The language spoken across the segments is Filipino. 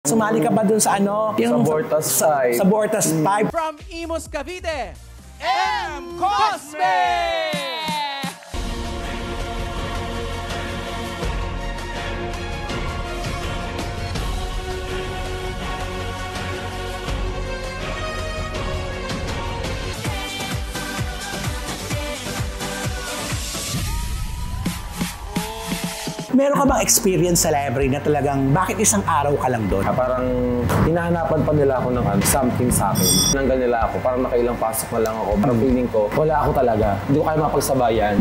Sumali ka ba dun sa ano? Sa Bortas 5. Sa Bortas 5. From Imus Cavite, M. Cosme! Meron ka bang experience sa library na talagang bakit isang araw ka lang doon? Parang hinahanapan pa nila ako ng something sa akin. Nanggal nila ako, parang nakailang pasok na lang ako. Parang feeling ko, wala ako talaga. Hindi ko kaya mapagsabayan.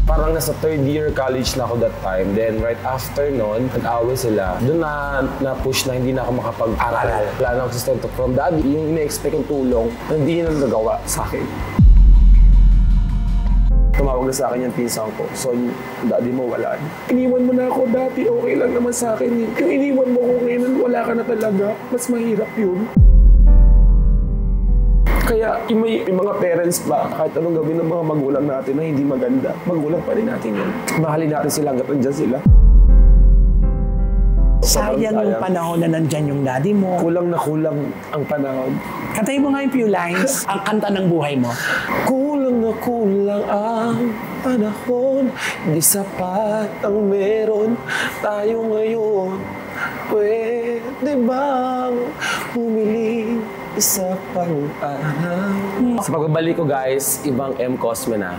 Parang nasa third year college na ako that time. Then right after nun, nag-away sila. Doon na-push na hindi na ako makapag-aral. Wala na ako sustento from daddy. Yung ina-expect kong tulong, hindi na nagagawa sa akin. Tumawag na sa akin yung pinsan ko. So, daddy mo, wala. Iniwan mo na ako dati, okay lang naman sa akin. Yung iniwan mo ko ngayon, wala ka na talaga. Mas mahirap yun. Kaya yung mga parents ba, kahit anong gawin ng mga magulang natin na hindi maganda, magulang pa rin natin yun. Mahalin natin sila hanggang nandyan sila. Sayang yung panahon na nandyan yung daddy mo. Kulang na kulang ang panahon. Kantahin mo nga yung few lines, ang kanta ng buhay mo. Kulang na kulang ang panahon, di sapat ang meron tayo ngayon. Pwede bang humiling isa pang araw? Sa pagbabalik ko guys, ibang M. Cosme na.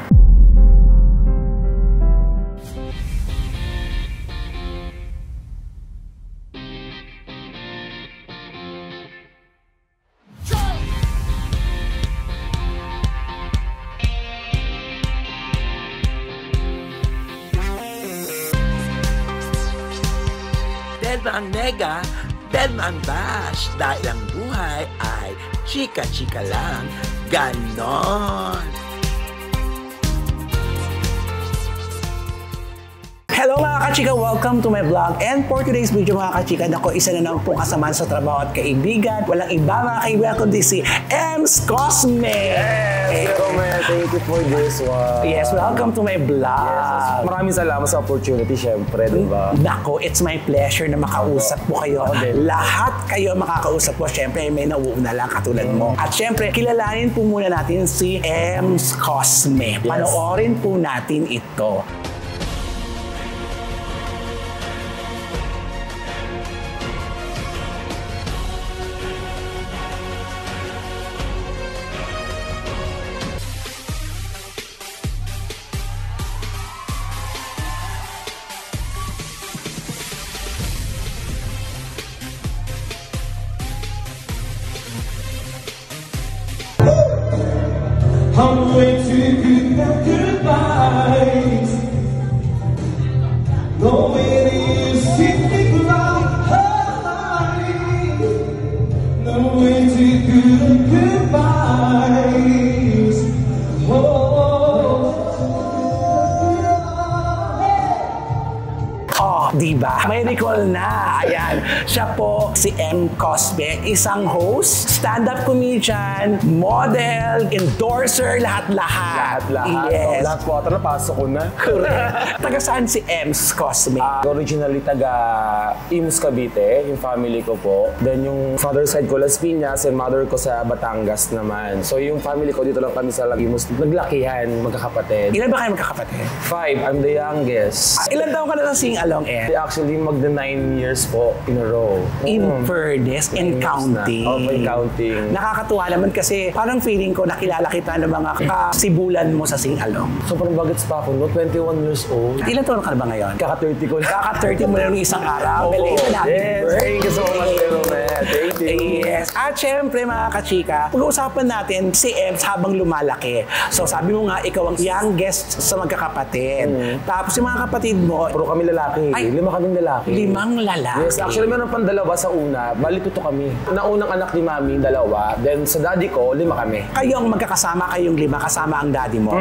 Deadma ang nega, deadma ang bash. Dahil ang buhay ay chika-chika lang. Ganon! Hello mga kachika! Welcome to my vlog. And for today's video mga kachika, ako isa na naman pong kasamaan sa trabaho at kaibigan. Walang iba mga kaibigan kundi si Ems Cosme! Yes, thank you for this one. Yes, welcome to my vlog. Yes, maraming salamat sa opportunity, syempre, diba? Nako, it's my pleasure na makausap po kayo. Lahat kayo makakausap po. Syempre, may nauuna lang katulad mo. At syempre, kilalanin po muna natin si Ems Cosme. Panoorin po natin ito. I'm way too good at goodbyes. No way to see goodbye. No way too good at goodbyes. Diba? May recall na. Ayan. Siya po si M. Cosme. Isang host, stand-up comedian, model, endorser, lahat-lahat. Lahat-lahat. Yes. Lahat po ata napasok ko na. Correct. Taga saan si M. Cosme? Originally taga Imus Cavite, yung family ko po. Then yung father side ko Las Piñas and mother ko sa Batangas naman. So yung family ko dito lang kami sa Imus. Naglakihan, magkakapatid. Ilan ba kayo magkakapatid? 5. I'm the youngest. Ilan taon ka na sing-along, Actually, magda 9 years po in a row. In fairness, in counting. In counting. Nakakatuwa naman kasi parang feeling ko nakilala kita ng mga kasibulan mo sa sing-along. Sobrang bagets pa ako, no? 21 years old. Ilan taon ka na ba ngayon? Kaka-30 ko na. Kaka-30 mo na ng isang araw. Belated happy birthday. Thank you so much, Meromet. Thank you. Yes. At syempre mga kachika, pag-uusapan natin si Ems habang lumalaki. So sabi mo nga, ikaw ang youngest sa magkakapatid. Tapos yung mga kapatid mo, puro kami lalaki. Ay, 5 kaming lalaki. 5 lalaki. Yes, actually meron pang 2 sa una. Bali 7 kami. Naunang anak ni Mami, 2. Then sa daddy ko, 5 kami. Kayo ang magkakasama, kayong 5 kasama ang daddy mo.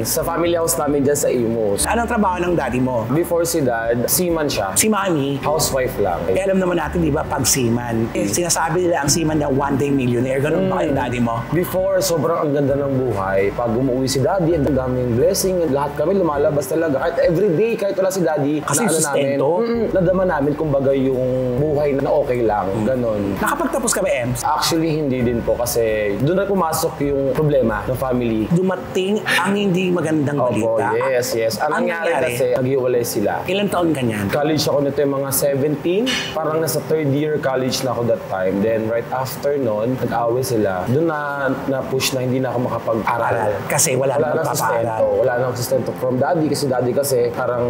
Sa family house namin dyan sa Imus. Anong trabaho ng daddy mo? Before si dad, seaman siya. Si Mami, Housewife lang. alam naman natin, di ba, pag seaman, sinasabi nila ang seaman na one-day millionaire. Ganun ba yung daddy mo? Before, sobrang ang ganda ng buhay. Pag umuwi si daddy, ang daming blessing. Lahat kami lumalabas talaga. Kahit everyday, kahit wala si daddy, Kasi na ano sustento? namin, nadama namin kumbaga yung buhay na okay lang, ganon. Nakapagtapos ka ba, Ems? Actually, hindi din po kasi doon na pumasok yung problema ng family. Dumating ang hindi magandang Opo, balita. yes. Ang nangyari kasi, naghiwalay sila. Ilang taon ka niyan? College ako nito yung mga 17. Parang nasa third year college na ako that time. Then right after nun, nag-away sila. Doon na push na hindi na ako makapag-aral. Kasi wala nang sustento. Wala nang sustento from daddy. Kasi daddy kasi parang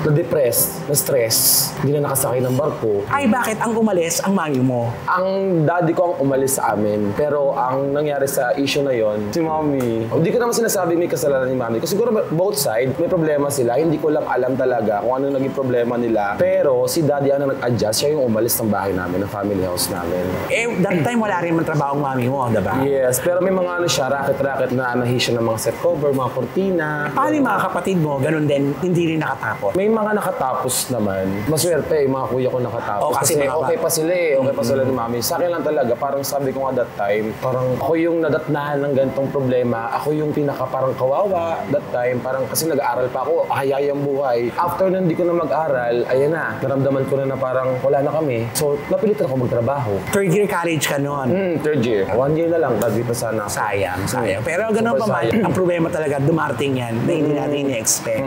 na-depressed, na-stress. Hindi na nakasakay ng barko. Ay, bakit ang umalis ang mami mo? Ang daddy ko ang umalis sa amin. Pero ang nangyari sa issue na yon, si mommy, hindi ko naman sinasabi may kasalanan ni mommy. Kasi siguro both side, may problema sila. Hindi ko lang alam talaga kung ano naging problema nila. Pero si daddy ang nag-adjust. Siya yung umalis ng bahay namin, ng family house namin. That time wala rin man trabaho ang mami mo, diba? Yes, pero may mga ano siya, racket-racket na anahisyo ng mga set cover, mga kortina. Paano yung mga kapatid mo, ganun din, hindi rin nakatapos? May mga nakatapos naman. Maswerte, yung mga kuya ko nakatapos. Oh, kasi okay pa sila eh. Okay pa sila ni mami. Sa akin lang talaga, parang sabi ko nga that time, parang ako yung nadatnahan ng ganitong problema. Ako yung pinaka parang kawawa that time. Parang kasi nag-aaral pa ako, hayayang buhay. After na hindi ko na mag-aral, ayan na, naramdaman ko na parang wala na kami. So, napilitan ako magtrabaho. Third year college ka noon. Third year. 1 year na lang, graduate na sana. Sayang. Pero ganun pa man, ang problema talaga, dumarating yan na hindi natin ini-expect.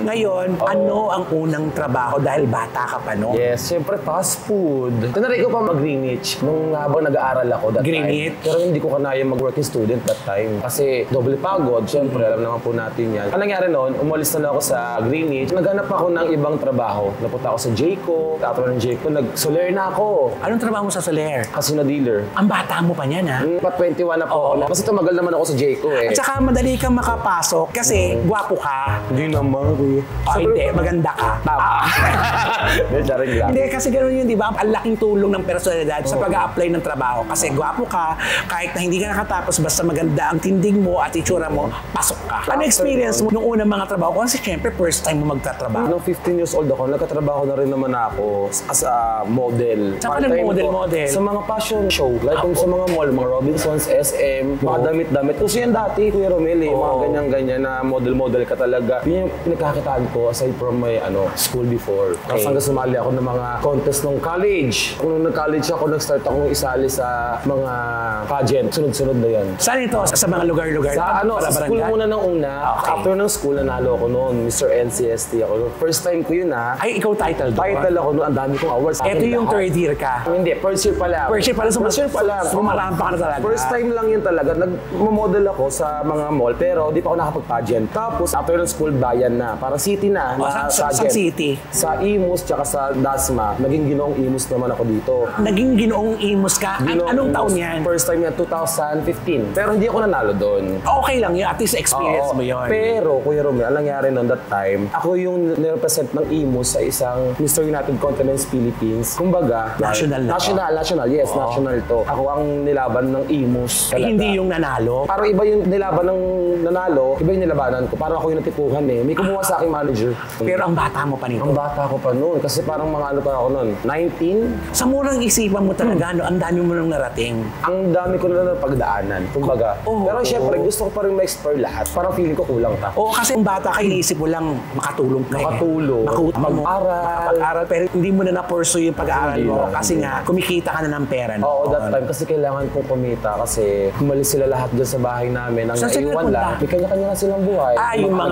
Ngayon, ano ang unang trabaho dahil bata ka pa noon? Yes, siyempre fast food. Tanaray ko pa mag-Greenwich nung habang nag-aaral ako that Greenwich? time. Pero hindi ko kanaya mag-working student that time. Kasi doble pagod, siyempre, alam naman po natin yan. Ang nangyari noon, umalis na lang ako sa Greenwich. Naghanap ako ng ibang trabaho. Napunta ako sa Jayco. After ng Jayco, nag-Soler na ako. Anong trabaho mo sa Soler? Kasi na dealer. Ang bata mo pa niyan, ha? Pa 21 na po ako. Kasi tumagal naman ako sa Jayco eh. At saka madali kang makapasok kasi gwapo ka. Hindi naman, kuya. Hindi, maganda ka. Hindi, kasi gano'n yun, di ba? Ang laking tulong ng personalidad sa pag-a-apply ng trabaho. Kasi gwapo ka, kahit na hindi ka nakatapos, basta maganda ang tindig mo at itsura mo, pasok ka. Ano experience mo nung unang mga trabaho? Kasi syempre, first time mo magtatrabaho. Nung 15 years old ako, nagkatrabaho na rin naman ako as a model. Saan ka nag-model? Sa mga fashion show. Like kung sa mga mall, mga Robinsons, SM, mga damit-damit. Kasi yan dati, Kuya Romel, mga ganyan-ganyan na model-model ka talaga. Yun yung pinagkakitaan ko aside from my school before. Tapos hanggang sumali ako ng mga contest ng college. Kung nung nag-college ako, nag-start ako isali sa mga pageant. Sunod-sunod na yan. Saan ito? Sa mga lugar-lugar? Sa school muna ng una. Okay. After ng school, nanalo ako noon. Mr. NCST ako. First time ko yun ha. Ay, ikaw title doon? Title ako noon. Ang dami kong awards. Ito yung third year ka? Hindi, first year pa lang. First year pa lang? First year pa lang. Sumarampa ka na talaga? First time lang yun talaga. Nag-model ako sa mga mall pero di pa ako nakapag-pageant. Tapos after ng school, bayan na. Parang city na. Sa city? Sa Imus tsaka sa Dasma. Naging ginoong Imus naman ako dito. Naging ginoong Imus ka? Anong taon yan? First time yan, 2015. Pero hindi ako nanalo doon. Okay lang yun. At least experience mo yun. Pero, Kuya Romel, ang nangyari noon that time, ako yung nirepresent ng Imus sa isang Mr. United Continents Philippines. Kumbaga, National, yes, national to. Ako ang nilaban ng Imus. Talaga. Hindi yung nanalo? Parang iba yung nilaban ng nanalo, iba yung nilabanan ko. Parang ako yung natipuhan eh. May kumuha sa aking manager. Pero ang bata mo pa nito? Ang bata ko pa noon. Kasi parang mga ano pa ako noon, 19. Sa murang isipan mo talaga, ang dami mo nang narating. Ang dami ko na pagdaanan, kumbaga. Pero syempre, gusto ko pa rin ma-explore lahat. Parang feeling ko kulang pa. Oo, kasi ang bata ka, iniisip mo lang makatulong ka mag-aral. Pero hindi mo na na-pursue yung pag-aaral mo. Kasi nga, kumikita ka na ng pera. Oo, that time. Kasi kailangan kong kumita. Kasi umalis sila lahat dyan sa bahay namin. Ang naiwan lang, may kanya-kanya na silang buhay. Yung mga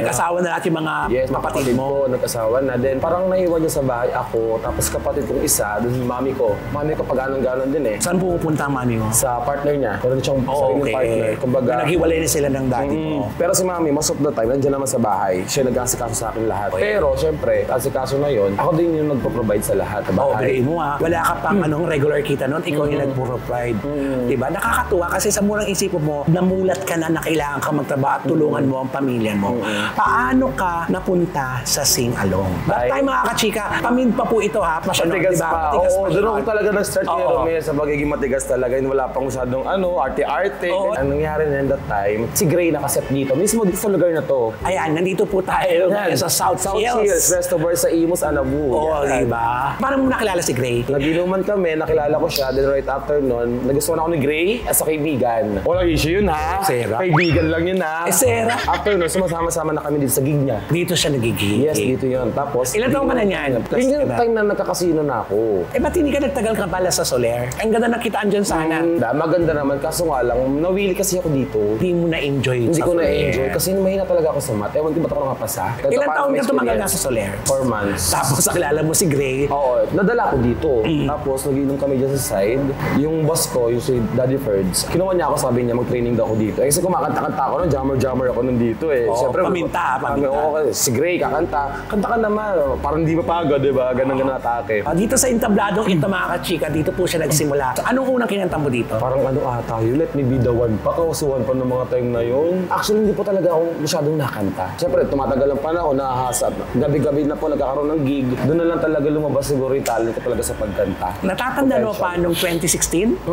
nag-asawa na lahat yung mga kapatid mo. Nag-asawa na. Then parang naiwan niya sa bahay ako. Tapos kapatid kong isa, dun yung mami ko. Mami ko pag-ganon-ganon din eh. Saan pumupunta ang mami mo? Sa partner niya. Meron siyang sariling partner. Kumbaga, naghiwalay na sila ng daddy mo. Pero si mami, most of the time, nandiyan naman sa bahay. Siya nag-asikaso sa akin lahat. Pero syempre, asikaso na yun, ako din yung nagpo-provide sa lahat sa bahay. Bigay mo ha. Wala ka pang regular kita nun, ikaw yung nagpo-provide. Diba? Nakakatuwa kasi sa murang isip mo, namulat ka na kailangan ka magtrabaho at tulungan mo ang pamilya mo. Paano ka napunta sa sing-along? That time mga kachika, pamin pa po ito ha. Matigas diba? pa. Oo, doon ako talaga nag-start kay Romel sa pagiging matigas talaga. Wala pang masyadong arte-arte. Ang nangyari na that time, si Gray nakaset dito. Mismo dito sa lugar na to. Ayan, nandito po tayo sa South Hills. Resto Bar sa Imus, Anabu. Oo, diba? Paano mo nakilala si Gray? Naginuman kami, nakilala ko siya. Then right after nun, nagustuhan ako ni Gray as a kaibigan. Walang issue yun ha. Sera. Kaibigan lang yun ha. Sera. After nun, sumasama-sama na kami dito sa gig niya. Dito siya nagigig. Yes, dito yun. Tapos, ilan taon ka na niyan? Yun yung time na nagkakasino na ako. Eh, ba't hindi ka nagtagal ka pala sa Soler? Ang ganda nakitaan dyan sana. Maganda naman, kaso nga lang, nawili kasi ako dito. Hindi mo na-enjoy Hindi sa ko Soler. na-enjoy kasi mahina talaga ako sa math. Ewan ko ba't ako nakapasa. Ilang taon ka tumagal na sa Soler? 4 months. Tapos nakilala mo si Gray. Oo, nadala ko dito. Tapos nagiinom kami dyan sa side. Yung boss ko, yung si Daddy Ferds, kinuha niya ako, sabi niya mag-training daw ako dito. Eh, kasi kumakanta-kanta ako nun, jammer ako nun dito eh. Oo, Siyempre, paminta. Oo, si Gray kakanta. Kanta ka naman, parang hindi mapagod, di ba? Ganun atake. Dito sa Intabladong ito mga kachika, dito po siya nagsimula. So, anong unang kinanta mo dito? Parang ano ata yun, let me be the one pa, kausuhan pa ng mga time na yun. Actually, hindi po talaga ako masyadong nakanta. Siyempre, tumatagal ang panahon, nahahasa. Gabi-gabi na po nagkakaroon ng gig. Doon na lang talaga lumabas siguro yung talent ko talaga sa pagkanta. Natatanda mo pa nung 2016?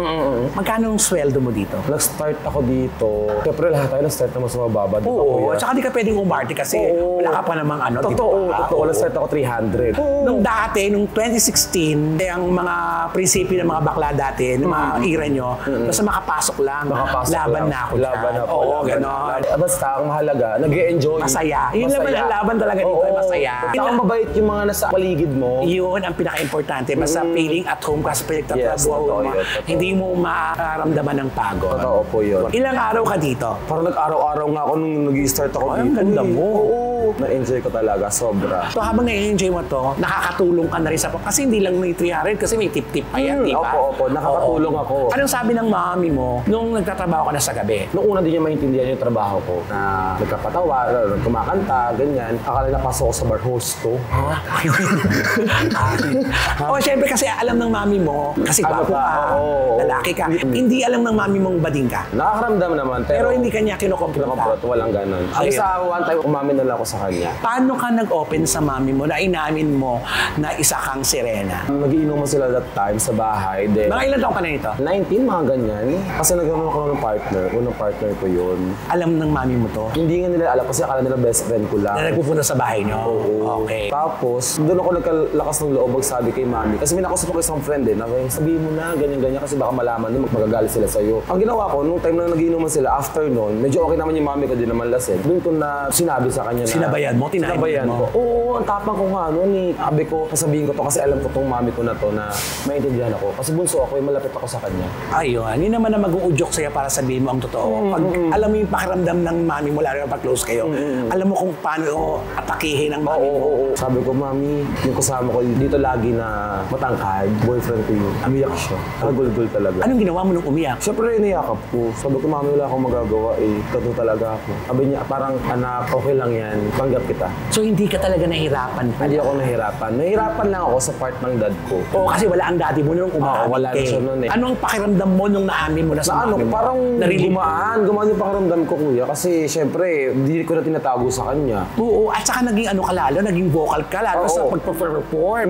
Magkano ang sweldo mo dito? Nag-start ako dito. Siyempre, lahat tayo nag-start naman sa mababa. Oo, at saka di ka pwedeng umarte kasi wala ka pa namang ano. Totoo. Diba? Nag-start ako 300. Nung dati, nung 2016, ang mga prinsipyo ng mga bakla dati, ng mga ira nyo, basta makapasok lang. Laban na ako dyan. Laban na ako. Oo, gano'n. Basta, ang mahalaga, nag-e-enjoy. Masaya. Yun naman ang laban talaga dito, ay masaya. Saka mabait yung mga nasa paligid mo. Yun ang pinaka-importante. Basta feeling at home ka sa pinagtatrabaho mo. Hindi mo mararamdaman ng pagod. Totoo po yun. Ilang araw ka dito? Parang nag-araw-araw nga ako nung nag-i-start ako Ay, dito. ang ganda mo. Oo. Na-enjoy ko talaga, sobra. So habang na-enjoy mo to, nakakatulong ka na rin sa... Kasi hindi lang may 300 kasi may tip-tip pa yan, di ba? Opo. Nakakatulong ako. Anong sabi ng mami mo nung nagtatrabaho ka na sa gabi? Nung una din niya maintindihan yung trabaho ko na nagkapatawa, kumakanta, ganyan. Akala na pasok ko sa bar host ko. O syempre kasi alam ng mami mo, kasi gwapo ka, lalaki ka. Hindi alam ng mami mong bading ka. Nakakaramdam naman, Pero hindi kanya kinukomprota. walang ganon. Ayun. Sa one time, umamin na lang ako sa kanya. Paano ka nag-open sa mami mo na inamin mo na isa kang sirena? Nagiinuman sila that time sa bahay. Then, Mga ilan taong ka na nito? 19, mga ganyan. Kasi nagkaroon ako ng partner. Unang partner ko yun. Alam ng mami mo to? Hindi nga nila alam kasi akala nila best friend ko lang. Na nagpupunta sa bahay niyo? Oo. Okay. Tapos, doon ako nagkalakas ng loob magsabi kay mami. Kasi may nakusap ako isang friend sabihin mo na, ganyan-ganyan kasi baka malaman din magagalit sila sa'yo. Ang ginawa ko, nung time na nagiinuman sila, after noon, medyo okay naman yung mami ko, din naman lasing. Doon ko na sinabi sa kanya na... Sinabayan mo? Sinabayan ko. Oo, ang tapang ko nga ni. Sabi ko, sasabihin ko to kasi alam ko tong mami ko na to na maintindihan ako. Kasi bunso ako, malapit ako sa kanya. Ayun, hindi naman na mag-uudyok sa'yo para sabihin mo ang totoo. Pag alam mo yung pakiramdam ng mami mo, lalo na pag close kayo, alam mo kung paano atakihin ang mami mo. Oo. Sabi ko, mami, yung kasama ko dito lagi na matangkad, boyfriend ko yun. Umiyak siya. Nagulgul talaga. Anong ginawa mo nung umiyak? Siyempre, iniyakap ko. Sabi ko, mami, wala akong magagawa eh. Totoo talaga ako. Sabi niya, parang anak, okay lang yan. Tanggap kita. So hindi ka talaga nahirapan pa? Hindi ako nahirapan. Nahirapan lang ako sa part ng dad ko. Oo, kasi wala ang daddy mo nung umaamin wala ka na siya nun eh. Anong pakiramdam mo nung naamin mo na sa mami mo? Parang Narinig mo? gumaan yung pakiramdam ko, kuya. Kasi syempre, hindi ko na tinatago sa kanya. Oo, at saka naging ano ka lalo, naging vocal ka lalo Oo. sa pagpa-perform.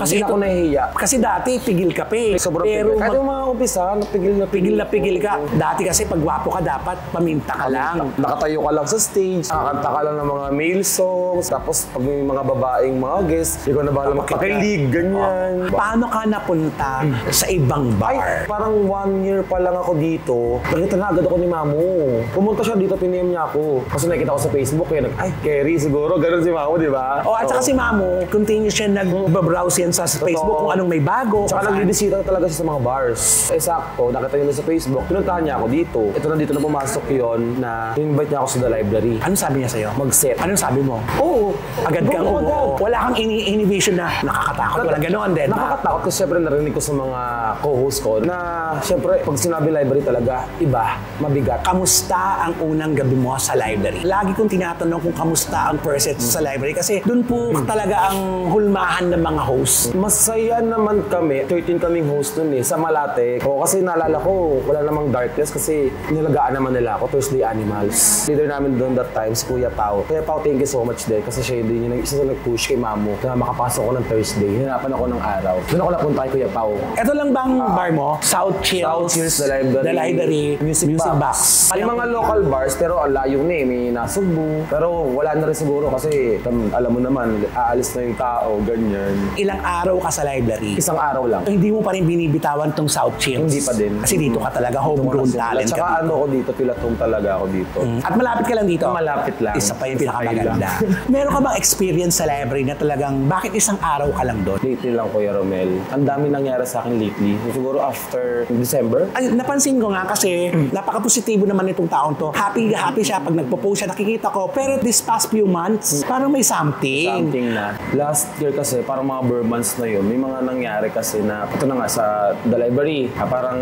Hindi ako nahihiya. Kasi dati, pigil ka pa eh. Sobrang Pero pigil. Kahit yung mga umpisa, pigil na pigil ka. Dati kasi pag gwapo ka, dapat paminta ka lang. Nakatayo ka lang sa stage, nakakanta ka lang ng mga male songs, tapos pag may mga babaeng mga guests, ikaw na bahala magpakilig, ganyan. Paano ka napunta sa ibang bar? Parang 1 year pa lang ako dito, nakita na agad ako ni Mamu. Pumunta siya dito, piniem niya ako. Kasi nakita ko sa Facebook, ay, Kerry, siguro, ganun si Mamu, di ba? At saka si Mamu, continue siya nag-browse yan sa Facebook kung anong may bago. Tsaka nagbibisita talaga siya sa mga bars. Sakto, nakita niya sa Facebook, pinuntahan niya ako dito. Ito na dito na pumasok yon na invite niya ako sa The Library. Anong sabi niya sa'yo? Mag-set. Anong sabi mo? Oo. Agad kang oo. Wala kang inhibition na nakakatakot. Walang ganoon din. Nakakatakot kasi syempre narinig ko sa mga co-host ko na syempre pag sinabi library talaga, iba, mabigat. Kamusta ang unang gabi mo sa library? Lagi kong tinatanong kung kamusta ang first set sa library kasi doon po talaga ang hulmahan ng mga host. Masaya naman kami, 13 kaming host nun sa Malate. O kasi naalala ko, wala namang darkness kasi nilagaan naman nila ako, Thursday Animals. Leader namin doon that time, si Kuya Pao. Kuya Pao, thank you so much din kasi siya din yung isa sa nag-push kay Mamu na makapasok ko ng Thursday. Hinanapan ako ng araw. Doon ako napunta kay Kuya Pao. Ito lang bang bar mo? South Chills, South Chills, The Library, Music Box. May mga local bars pero ang layo na may Nasugbu. Pero wala na rin siguro kasi alam mo naman, aalis na yung tao, ganyan. Ilang araw ka sa library? Isang araw lang. Hindi mo pa rin binibitawan tong South Chills? Hindi pa din. Kasi dito ka talaga, homegrown talent ka Tsaka dito. ano ko dito, pilatong talaga ako dito. At malapit ka lang dito? Malapit lang. Isa pa yung pinaka maganda. Meron ka bang experience sa library na talagang bakit isang araw ka lang doon? Lately lang, Kuya Romel. Ang dami nangyari sa akin lately. Siguro after December. Ay, napansin ko nga kasi napaka-positibo naman itong taon to. Happy siya pag nagpo-post siya, nakikita ko. Pero this past few months, parang may something. Something na. Last year kasi, parang mga bare months na yun, may mga nangyari kasi na, ito na nga sa The Library, parang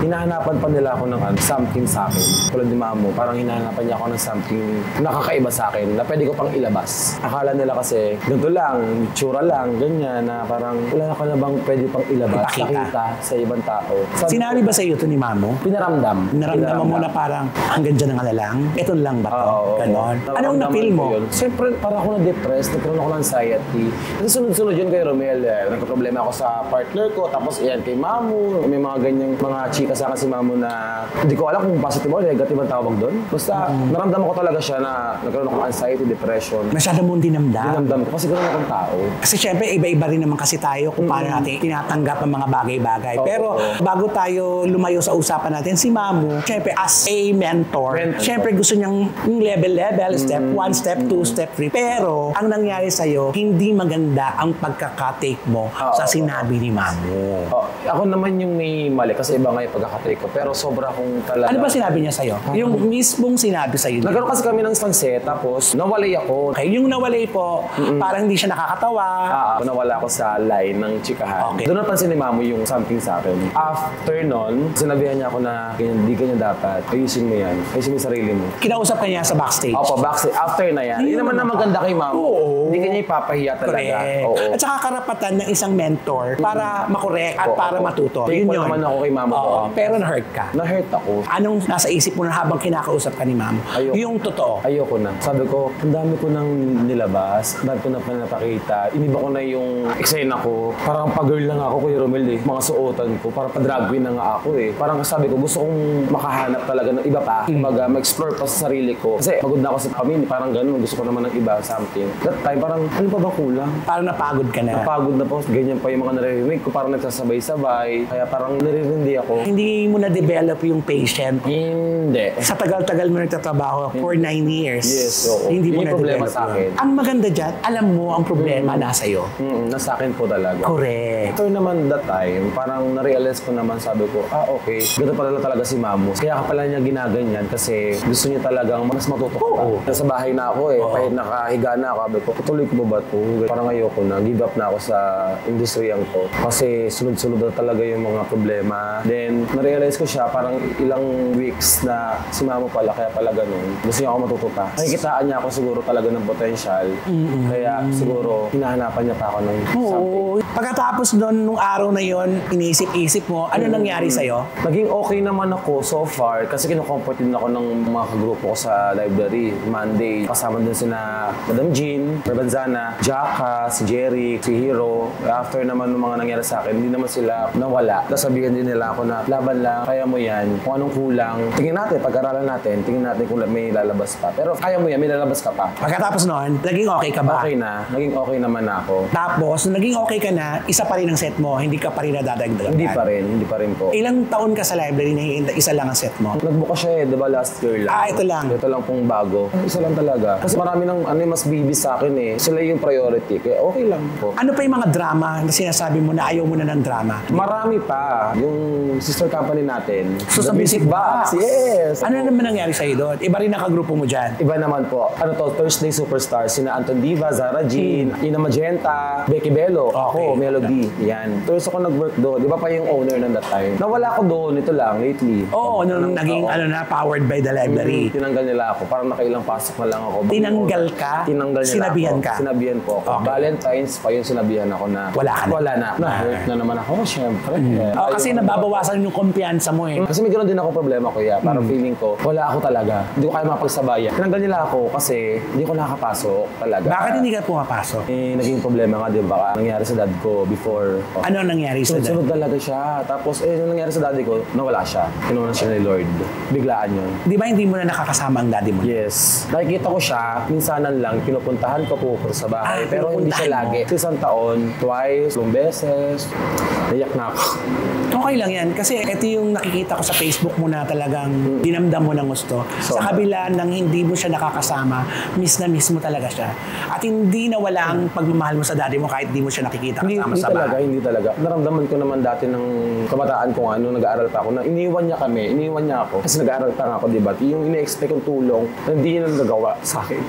hinahanapan pa nila ako ng something sa akin. Tulad ni Mamo, parang hinahanapan niya ako ng something nakakaiba sa akin na pwede ko pang ilabas. Akala nila kasi, ganito lang, tsura lang, ganyan, na parang wala ka na bang pwede pang ilabas, nakita sa ibang tao. Sinabi ba sa iyo ito ni Mamo? Pinaramdam. Naramdaman mo na parang hanggang dyan na nga lang? Ito lang ba to? Ganon. Anong na-feel mo? Siyempre, parang ako na-depressed, nagkaroon ako ng anxiety. Kasi sunod-sunod yun kay Romel. Nagka-problema ako sa partner ko, tapos iyan kay Mamu. May mga ganyang mga chika sa akin si Mamu na hindi ko alam kung positive o negative ang tawag doon. Basta, naramdaman ko talaga siya na nagkaroon ako ng anxiety, depression. Masyado mong dinamdam? Dinamdam ko kasi ganoon akong tao. Kasi syempre, iba-iba rin naman kasi tayo kung paano natin tinatanggap ang mga bagay-bagay. Pero bago tayo lumayo sa usapan natin, si Mamu, syempre as a mentor, syempre gusto niyang yung level, step 1, step 2, step 3. Pero ang nangyari sa'yo, hindi maganda ang pagkakatake mo sa sinabi ni Mamu. Ako naman yung may mali kasi iba nga yung pagkakatake ko. Pero sobra akong talaga. Ano ba sinabi niya sa'yo? Yung mismong sinabi sa'yo. Nagkaroon kasi kami ng sunset, tapos nawalay ako. Okay, yung nawalay po, parang hindi siya nakakatawa. Nawala ako sa line ng chikahan. Okay. Doon napansin ni Mamu yung something sa akin. After nun, sinabihan niya ako na di ganyan dapat. Ayusin mo yan. Ayusin mo yung sarili mo. Kinausap ka niya sa backstage. Opo, backstage. After na yan. Yun naman na maganda kay Mamu. Oo. Hindi kanya ipapahiya talaga. Correct. Oo. At saka karapatan ng isang mentor para makorek at para matuto. Yun yun. Naman ako kay Mamu ko. Pero na-hurt ka. Na-hurt ako. Anong nasa isip mo na habang kinakausap ka ni Mamu? Ayoko. Yung totoo. Ayoko na. Sabi ko, ang dami ko nang nilabas. Ang dami ko na pinapakita. Iniba ko na yung eksena ko. Parang pag-girl lang ako, Kuya Romel eh. Mga suotan ko. Parang pa-drag queen na nga ako eh. Parang sabi ko, gusto kong makahanap talaga ng iba pa. Ma-explore pa sa sarili ko. Kasi pagod na ako sa pamilya. Parang ganun. Gusto ko naman ng iba, something. That time, parang ano pa ba kulang? Parang napagod ka na. Napagod na po. Ganyan pa yung mga naririnig ko. Parang nagsasabay-sabay. Kaya parang naririndi ako. Hindi mo na-develop yung patient. Hindi. Sa tagal-tagal mo nagtatrabaho for 9 years. Yes, oo. Hindi mo Yung problema na-develop sa akin. Ang maganda dyan, alam mo ang problema nasa iyo. Nasa akin po talaga. Correct. After naman that time, parang na-realize ko naman, sabi ko, okay, ganda pala talaga si Mamu. Kaya ka pala niya ginaganyan kasi gusto niya talagang mas matuto ka pa. Nasa bahay na ako kahit nakahiga na ako, sabi ko, tuloy ko ba ito? Parang ayoko na, give up na ako sa industriyang to. Kasi sunod-sunod na talaga yung mga problema. Then, na-realize ko siya, parang ilang weeks na si Mamu pala, kaya pala ganun. Gusto niya ako matututa. Nakikitaan niya ako siguro talaga ng potential. Kaya siguro, hinahanapan niya pa ako ng something. Pagkatapos nung araw na yon, iniisip-isip mo, ano nangyari sa'yo? Naging okay naman ako so far kasi kinukomfort din ako ng mga kagrupo ko sa library. Monday, kasama din sina Madam Jean, Merbanzana, Jaka, si Jerry, si Hero. After naman ng mga nangyari sa akin, hindi naman sila nawala. Tapos sabihin din nila ako na laban lang, kaya mo yan. Kung anong kulang, tingnan natin, pag-aralan natin, tingnan natin kung may lalabas pa. Pero kaya mo yan, may lalabas ka pa. Pagkatapos noon, naging okay ka ba? Okay na, naging okay naman ako. Tapos, nung naging okay ka na, isa pa rin ang set mo, hindi ka pa rin nadadagdagan. Hindi pa rin po. Ilang taon ka sa library na isa lang ang set mo? Nagbuka siya di ba last year lang? Ito lang. Ito lang pong bago. Isa lang talaga. Kasi marami ng mas bibis sa akin Sila yung priority. Kaya okay lang po. Ano pa yung mga drama na sinasabi mo na ayaw mo na ng drama? Marami pa. Yung sister company natin. So sa Music Box? Yes. Ano naman nangyari sa'yo doon? Iba rin nakagrupo mo dyan? Iba naman po. Thursday Superstars. Sina Anton Diva, Zara Jean, Ina Magenta, Becky Bello, ako, Melody. Yan. Tapos ako nag-work doon. Di ba pa yung owner ng that time? Nawala ako doon. Ito lang, lately. Oo, nung naging powered by the library. Tinanggal nila ako. Parang nakailang pasok na lang ako. Tinanggal ka? Tinanggal nila Sinabihan ako. ka? Sinabihan po ako. Okay. Valentine's pa yung sinabihan ako na wala ka na. Wala na. Na-hurt na naman ako, syempre. Kasi nababawasan yung kumpiyansa mo Kasi may ganoon din ako problema, kuya. Parang feeling ko, wala ako talaga. Hindi ko kaya mapagsabayan. Tinanggal nila ako kasi hindi ko nakakapasok talaga. Bakit hindi ka pumapasok? Naging problema nga, di ba? Nangyari sa dad ko before. Ano ang nangyari sa dad? Sunod talaga siya. Tapos, nung nangyari sa daddy ko, nawala siya. Kinuha siya ni Lord. Biglaan yun. Di ba hindi mo na nakakasama ang daddy mo? Yes. Nakikita ko siya, minsanan lang, pinupuntahan ko po sa bahay. Pero hindi siya lagi. Isang taon, twice, 2 beses. Naiyak na ako. Okay lang yan. Kasi ito yung nakikita ko sa Facebook mo na talagang dinamdam mo ng gusto. Sa kabila ng hindi mo siya nakakasama, miss na miss mo talaga siya. At hindi na wala ang pagmamahal mo sa daddy mo kahit di mo siya nakikita kasama sa bahay. Hindi talaga. Naramdaman ko naman dati ng kabataan ko nga, nung nag-aaral pa ako, na iniwan niya ako. Kasi nag-aaral pa nga ako, diba? Yung ine-expect kong tulong, na hindi niya nagagawa sa akin.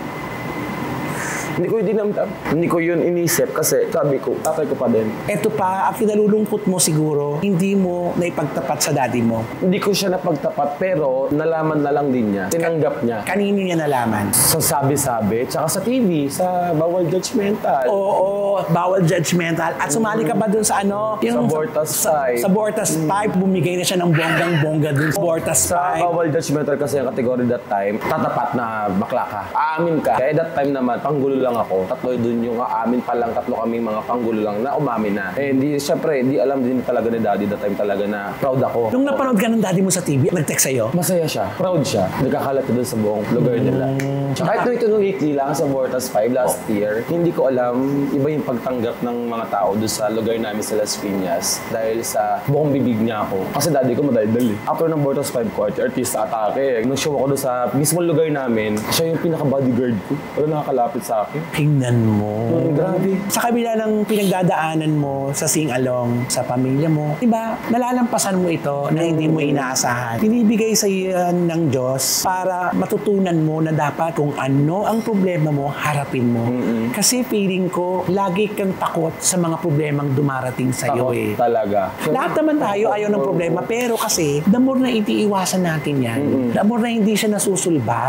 Hindi ko yun dinamdam. Hindi ko yun inisip kasi sabi ko, tatay ko pa din. Ito pa, ang kinalulungkot mo siguro, hindi mo naipagtapat sa daddy mo. Hindi ko siya napagtapat pero nalaman na lang din niya. Tinanggap niya. Kanino niya nalaman? Sa sabi-sabi, tsaka sa TV, sa Bawal Judgmental. Oo, Bawal Judgmental. At sumali ka ba dun sa ano? Sa Bortas 5. Sa Bortas 5, bumigay na siya ng bonggang-bongga dun sa Bortas 5. Sa Bawal Judgmental kasi ang category that time, tatapat na bakla ka. Aamin ka. Kaya that time naman, panggulo lang ako. Tatlo dun yung aamin pa lang, tatlo kaming mga panggulo lang na umamin na. Eh, syempre, di alam din talaga ni daddy that time talaga na proud ako. Nung napanood ka ng daddy mo sa TV, nag-text sa'yo? Masaya siya. Proud siya. Nagkakalat dun sa buong lugar nila. Kahit ito lately lang sa Bortas 5 last year, hindi ko alam, iba yung pagtanggap ng mga tao doon sa lugar namin sa Las Piñas dahil sa buong bibig niya ako. Kasi daddy ko madaldal eh. After ng Bortas 5 ko, artista atake. Nung show ako doon sa mismong lugar namin, siya yung pinaka-bodyguard ko. Wala nakakalapit sa akin. Tingnan mo. Grabe. Sa kabila ng pinagdadaanan mo sa sing-along, sa pamilya mo, diba, nalalampasan mo ito na hindi mo inaasahan. Binibigay sa iyo ng Diyos para matutunan mo na dapat kung ano ang problema mo, harapin mo. Kasi feeling ko, lagi kang takot sa mga problemang dumarating sa iyo eh. Talaga. Lahat naman tayo ayaw ng problema, pero kasi, the more na itiiwasan natin yan, the more na hindi siya nasusulba.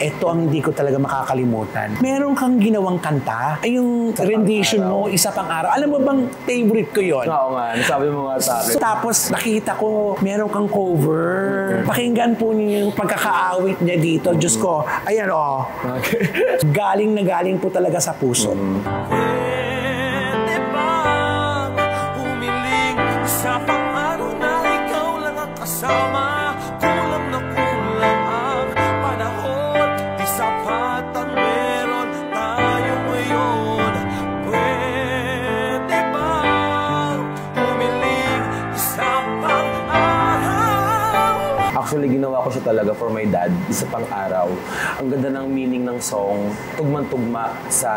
Ito ang hindi ko talaga makakalimutan. Meron kang ginawang kanta, ay yung rendition mo, Isa Pang Araw. Alam mo bang favorite ko yon? Oo nga, sabi mo nga sa akin. So, tapos nakita ko, meron kang cover. Pakinggan po niyo yung pagkakaawit niya dito. Diyos ko, ayan o. Galing na galing po talaga sa puso. Pwede bang humiling sa pang-araw na ikaw lang ang kasama? Kulang na kulang ang panahon, di sapat ang meron tayo ngayon. Pwede bang humiling sa pang-araw? Actually, ginawa ko siya talaga for my dad, Isa Pang Araw. Ang ganda ng meaning ng song, tugman-tugma sa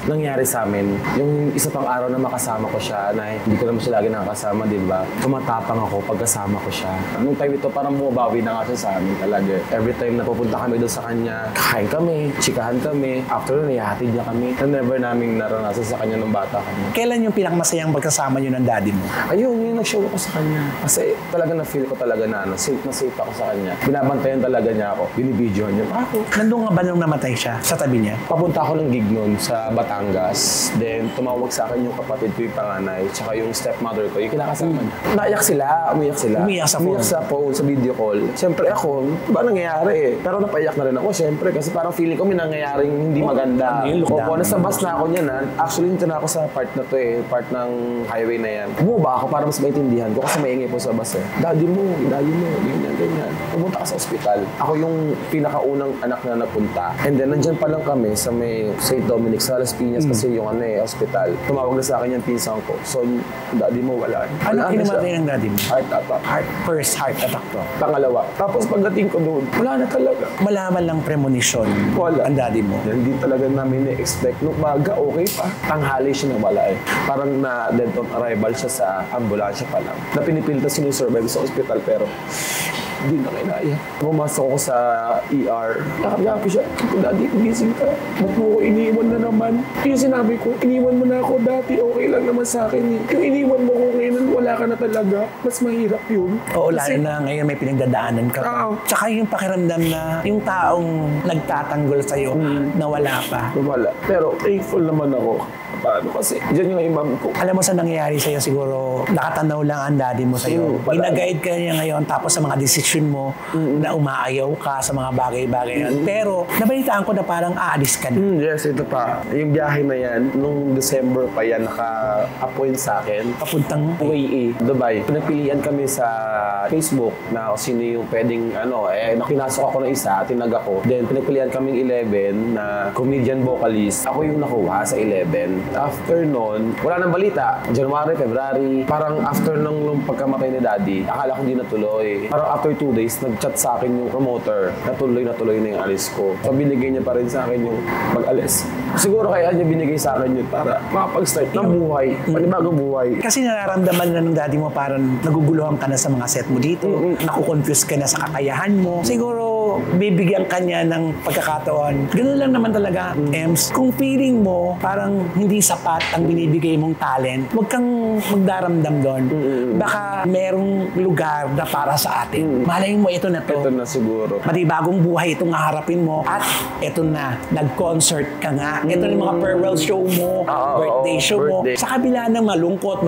nangyari sa amin. Yung Isa Pang Araw na makasama ko siya, na hindi ko naman siya lagi nakakasama, di ba? Tumatapang ako pagkasama ko siya. Nung time ito, parang bumabawi na nga siya sa amin talaga. Every time na pupunta kami doon sa kanya, kakain kami, chikahan kami. After nun, ihatid niya kami. Na never naming naranasan sa kanya nung bata kami. Kailan yung pinakamasayang pagkasama niyo ng daddy mo? Ayun, yung nag-show ako sa kanya. Kasi talaga na-feel ko talaga na safe na safe ako sa kanya. Binabantayan talaga niya ako. Binibidyohan niya ako. Nandun nga ba nung namatay siya sa tabi niya? Papunta ako ng gig noon sa Batangas. Then, tumawag sa akin yung kapatid ko, yung panganay, tsaka yung stepmother ko, yung kinakasama niya. Naiyak sila, umiyak sila. Umiyak sa phone? Umiyak sa phone, sa video call. Siyempre ako, ba nangyayari eh? Pero napaiyak na rin ako, siyempre, kasi parang feeling ko may nangyayaring hindi maganda. Opo, nasa bus na ako niyan ha. Actually, nito na ako sa part na to eh, part ng highway na yan. Bumaba ako para mas maintindihan ko kasi maingay po sa bus eh. Daddy mo, ganyan. Pumunta ka sa ospital. Ako yung pinakaunang anak na napunta. And then, nandyan pa lang kami sa may St. Dominic sa Las Piñas kasi yung hospital. Tumawag na sa akin yung pinsan ko. So, daddy mo wala. Ano kinamatay ng daddy mo? Heart attack. First heart attack to. Pangalawa. Tapos pagdating ko doon, wala na talaga. Malaman lang premonition Wala. ang daddy mo. Hindi talaga namin na-expect. Nung maga, okay pa. Tanghali siya nawala eh. Parang na dead on arrival siya sa ambulansya pa lang. Na pinipilitan sinusurvive sa ospital pero hindi na kinaya. Pumasok ako sa ER. Nakagapi siya. Daddy, gising ka. Ba't mo ko iniwan na naman? Yung sinabi ko, iniwan mo na ako dati. Okay lang naman sa akin. Yung iniwan mo ko ngayon, wala ka na talaga. Mas mahirap yun. Oo, lalo na ngayon may pinagdadaanan ka. Tsaka yung pakiramdam na yung taong nagtatanggol sa'yo na wala pa. Wala. Pero thankful naman ako. Paano kasi? Diyan yung imam ko. Alam mo sa nangyayari sa'yo, siguro nakatanaw lang ang daddy mo sa'yo. Ginaguide ka niya ngayon tapos sa mga decision mo na umaayaw ka sa mga bagay-bagay. Pero nabalitaan ko na parang aalis ka na. Yes, ito pa. Yung biyahe na yan, nung December pa yan, naka-appoint sa akin. Papuntang UAE, Dubai. Pinagpilian kami sa Facebook na sino yung pwedeng pinasok ako ng isa, tinag ako. Then pinagpilian kaming 11 na comedian vocalist. Ako yung nakuha sa 11. namin. After nun, wala nang balita. January, February, parang after nung pagkamatay ni Daddy, akala ko hindi natuloy. Parang after 2 days, nag-chat sa akin yung promoter. Natuloy na yung alis ko. So binigay niya pa rin sa akin yung mag-alis. Siguro kaya niya binigay sa akin yun para makapag-start ng buhay. Panibagong buhay. Kasi nararamdaman na ng daddy mo parang naguguluhan ka na sa mga set mo dito. Nakukonfuse ka na sa kakayahan mo. Siguro, bibigyan ka niya ng pagkakataon. Ganun lang naman talaga, Ems. Kung feeling mo parang hindi sapat ang binibigay mong talent, huwag kang magdaramdam doon. Baka merong lugar na para sa atin. Malay mo, ito na to. Ito na siguro. Panibagong buhay itong haharapin mo. At ito na, nag-concert ka nga. Ito na yung mga farewell show mo, birthday show mo. Sa kabila ng malungkot.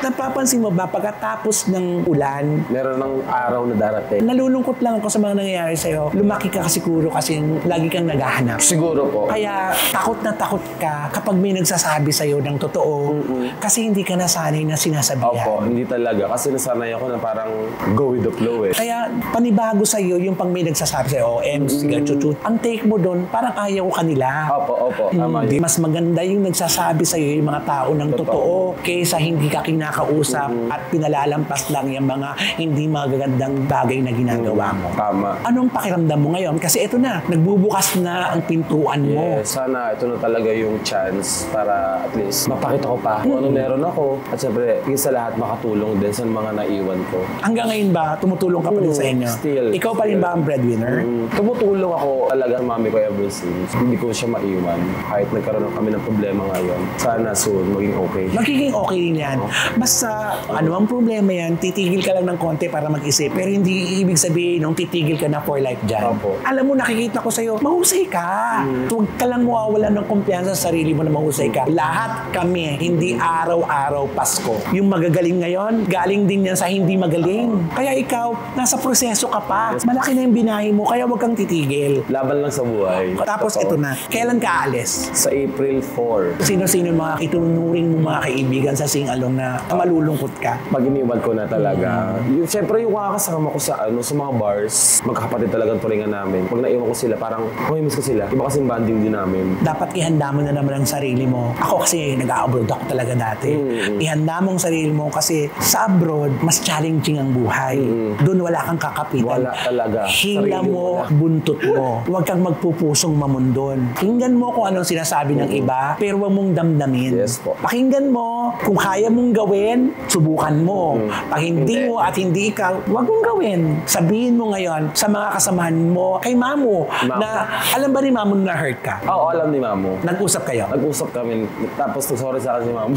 Napapansin mo ba, pagkatapos ng ulan, Meron ng araw na darating. nalulungkot lang ako sa mga nangyayari sa'yo. Lumaki ka siguro kasi lagi kang naghahanap. Siguro po. Kaya takot na takot ka kapag may nagsasabi sa'yo ng totoo kasi hindi ka nasanay na sinasabihan. Opo, hindi talaga. Kasi nasanay ako na parang go with the flow eh. Kaya panibago sa'yo yung pag may nagsasabi sa'yo, sige, chuchut. Ang take mo doon, parang ayaw ka nila. Opo. Tama yun. Mas maganda yung nagsasabi sa'yo yung mga tao ng totoo kaysa hindi ka kinakausap at pinalalampas lang yung mga hindi magagandang bagay na ginagawa mo. Tama. Anong pakiramdam mo ngayon? Kasi ito na, nagbubukas na ang pintuan mo. Sana ito na talaga yung chance para at least mapakita ko pa kung ano meron ako. At syempre, isa lahat makatulong din sa mga naiwan ko. Hanggang ngayon ba, tumutulong ka pa din sa inyo? Still. Ikaw pa rin ba ang breadwinner? Tumutulong ako talaga sa mami ko ever since. Hindi ko siya maiwan. Kahit nagkaroon kami ng problema ngayon. Sana soon maging okay. Magiging okay din yan. Basta, ano ang problema yan, titigil ka lang ng konti para mag-isip. Pero hindi ibig sabihin nung titigil ka na for life dyan. Opo. Alam mo, nakikita ko sa'yo, mahusay ka. Huwag ka lang mawawalan ng kumpiyansa sa sarili mo na mahusay ka. Lahat kami, hindi araw-araw Pasko. Yung magagaling ngayon, galing din yan sa hindi magaling. Kaya ikaw, nasa proseso ka pa. Malaki na yung binahe mo, kaya huwag kang titigil. Laban lang sa buhay. Tapos Totoo. ito na, kailan ka alis? Sa April 4. Sino-sino mga itunuring mo mga kaibigan sa sing-along na malulungkot ka? Pag iniwan ko na talaga. Siyempre yung kakasama ko sa mga bars, magkakapatid talagang turingan namin. Pag naiwan ko sila, parang miss ko sila. Iba kasing banding din namin. Dapat ihanda mo na naman ang sarili mo. Ako kasi nag-abroad ako talaga dati. Ihanda mo ang sarili mo kasi sa abroad, mas challenging ang buhay. Doon wala kang kakapitan. Wala talaga. Hila Sarili mo, mo na. buntot mo. Huwag kang magpupusong mamundon. Pakinggan mo kung anong sinasabi ng iba, pero huwag mong damdamin. Yes po. Pakinggan mo, kung kaya mong gawin, subukan mo. Pag hindi mo at hindi ikaw, huwag mong gawin. Sabihin mo ngayon sa mga kasamahan mo, kay Mamo, na alam ba ni Mamo na hurt ka? Oo, alam ni Mamo. Nag-usap kayo? Nag-usap kami, tapos nag-sorry sa akin si Mamo.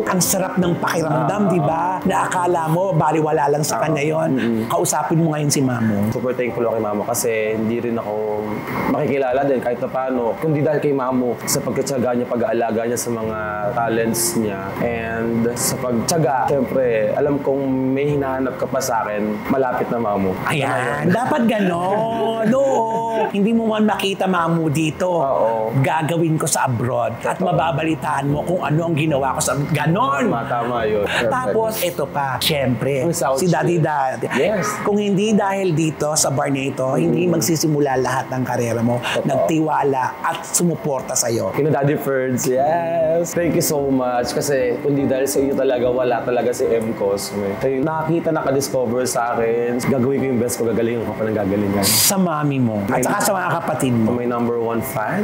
Ang sarap ng pakiramdam, di ba? Na akala mo, baliwala lang sa kanya yon. Kausapin mo ngayon si Mamo. Super thankful ako kay Mamo kasi hindi rin ako makikilala din kahit na paano. Kundi dahil kay Mamo sa pagkatsaga niya, pag-aalaga niya sa mga talents niya. And sa pagtsaga, syempre, alam kong may hinahanap ka pa sa akin, malapit na Mamo. Ayan, dapat gano'n. Oo. Hindi mo man makita Mamo dito. Oo. Gagawin ko sa abroad. At mababalitaan mo kung ano ang ginawa ko sa ganon. Tama yun. Perfect. Tapos, ito pa, syempre, Ang South si Daddy Shield. Dad. Yes. Kung hindi dahil dito sa bar na ito, hindi magsisimula lahat ng karera mo. Nagtiwala at sumuporta sa'yo. Kina Daddy Ferds, yes! Thank you so much kasi kundi dahil sa inyo talaga, wala talaga si M. Cosme. So, yung nakakita, nakadiscover sa akin, gagawin ko yung best ko, gagalingan ko pa ng gagalingan. Sa mami mo. At saka sa mga kapatid Kung mo. may number 1 fan,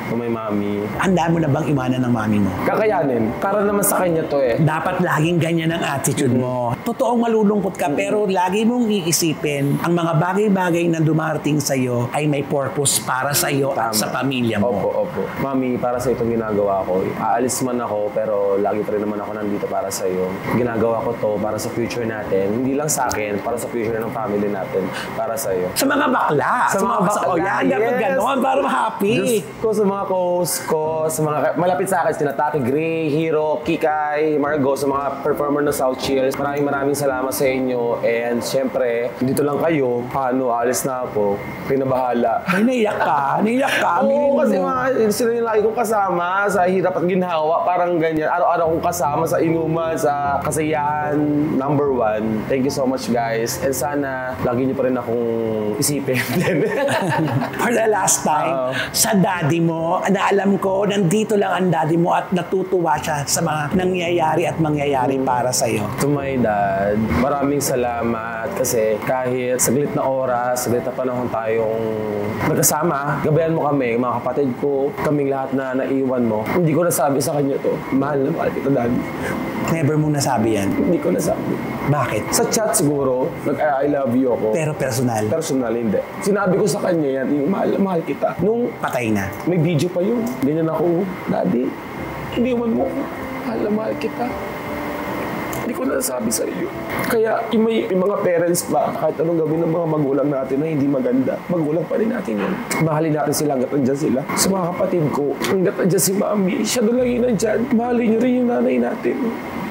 kung may mami, Handa mo na bang iwanan ng mami mo? kakayanin. Para naman sa kanya to eh. Dapat laging ganyan ang attitude mo. Totoong malulungkot ka, pero lagi mong iisipin ang mga bagay-bagay na dumarating sa'yo ay may purpose para sa'yo at sa pamilya mo. Opo. Mami, para sa itong ginagawa ko, aalis man ako, pero lagi pa rin naman ako nandito para sa iyo. Ginagawa ko to para sa future natin. Hindi lang sa akin, para sa future ng family natin. Para sa iyo. Sa mga bakla. Sa mga bakla, O yan, dapat yes. gano'n para happy. Diyos ko, sa mga co-host ko, sa mga malapit sa akin, sina Taki Gray, Hero, Kikay, Margo, sa mga performer ng South Chills. Maraming salamat sa inyo. And syempre, dito lang kayo. Paano, alis na ako. Pinabahala. Ay, naiyak ka. Naiyak ka. Oo, Aminin kasi mo. sila yung lagi kong kasama sa hirap at ginhawa, parang ganyan. Araw-araw kong kasama sa inuman, sa kasayahan, number 1. Thank you so much, guys. And sana, lagi niyo pa rin akong isipin. For the last time, sa daddy mo, na alam ko, nandito lang ang daddy mo at natutuwa siya sa mga nangyayari at mangyayari para sa'yo? To my dad, maraming salamat kasi kahit saglit na oras, saglit na panahon tayong nagkasama, gabayan mo kami, mga kapatid ko, kaming lahat na naiwan mo. Hindi ko nasabi sa kanya to, mahal na mahal kita, daddy. Never mong nasabi yan. Hindi ko nasabi. Bakit? Sa chat siguro, I love you ako. Pero personal, Personal, hindi. Sinabi ko sa kanya yan, yung mahal na mahal kita. Nung patay na. may video pa yun, ganyan ako, daddy, iniwan mo ako, mahal na mahal kita. Hindi ko nasabi sa iyo. Kaya yung may mga parents pa, kahit anong gawin ng mga magulang natin na hindi maganda, magulang pa rin natin yun. Mahalin natin sila hanggat nandyan sila. Sa mga kapatid ko, hanggat nandyan si mami, siya doon lang yun nandyan. Mahalin niyo rin yung nanay natin.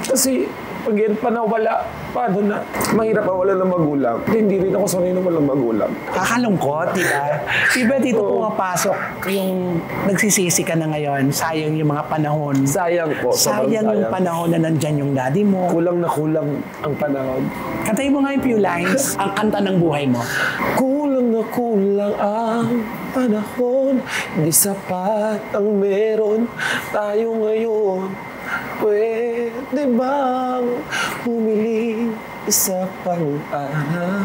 Kasi pag yan pa nawala, paano na? Mahirap mawala ng magulang. Hindi rin ako sanay na walang magulang. Kakalungkot, di ba? Diba dito pumapasok yung nagsisisi ka na ngayon, sayang yung mga panahon. Sayang po. Sayang yung panahon na nandyan yung daddy mo. Kulang na kulang ang panahon. Kantayin mo nga yung few lines, ang kanta ng buhay mo. Kulang na kulang ang panahon, di sapat ang meron tayo ngayon. Pwede bang humiling isa pang araw?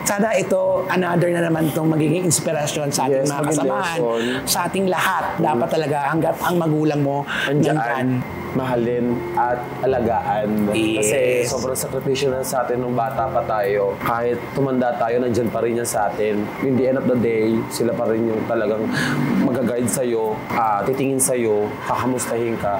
Sana ito, another na naman itong magiging inspirasyon sa ating Yes, mga maging kasamahan, lesson. sa ating lahat. Dapat talaga hanggat ang magulang mo nandyan. Mahalin at alagaan. Yes. Kasi sobrang sakripisyo na sa atin nung bata pa tayo. Kahit tumanda tayo, nandyan pa rin yan sa atin. In the end of the day, sila pa rin yung talagang mag-guide sa'yo, titingin sa'yo, kakamustahin ka.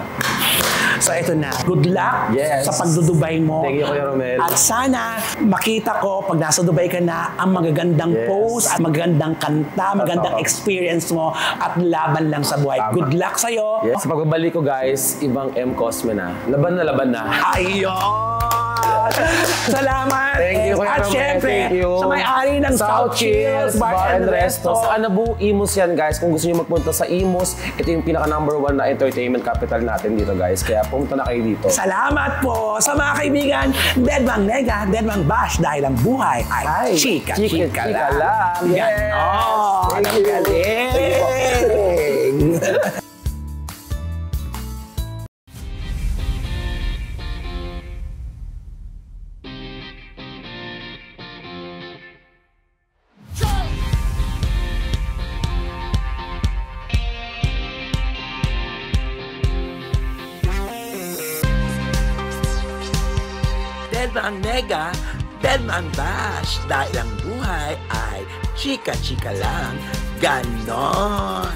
So ito na, good luck Yes. sa pagdudubay mo. Thank you, Kuya Romel. At sana makita ko pag nasa Dubai ka na ang magagandang Yes. post at magagandang kanta, magandang experience mo at laban lang sa buhay. Tama. Good luck sa'yo. Yes, sa pagbabalik ko guys, ibang M. Cosme na. Laban na laban na. Ayun! Salamat! Thank you, Kuya At Romel. syempre, Thank you. sa may-ari ng South Chills Bar and Resto. Sa Anabu, Imus yan guys. Kung gusto niyo magpunta sa Imus, ito yung pinaka #1 na entertainment capital natin dito guys. Kaya pumunta na kayo dito. Salamat po sa mga kaibigan. Deadbang Nega, Deadbang Bash dahil ang buhay ay chika-chika lang. Yes. Ganon. Thank Ang you. galing. Deadbang Nega, Deadbang Bash dahil ang buhay ay chika-chika lang. Ganon!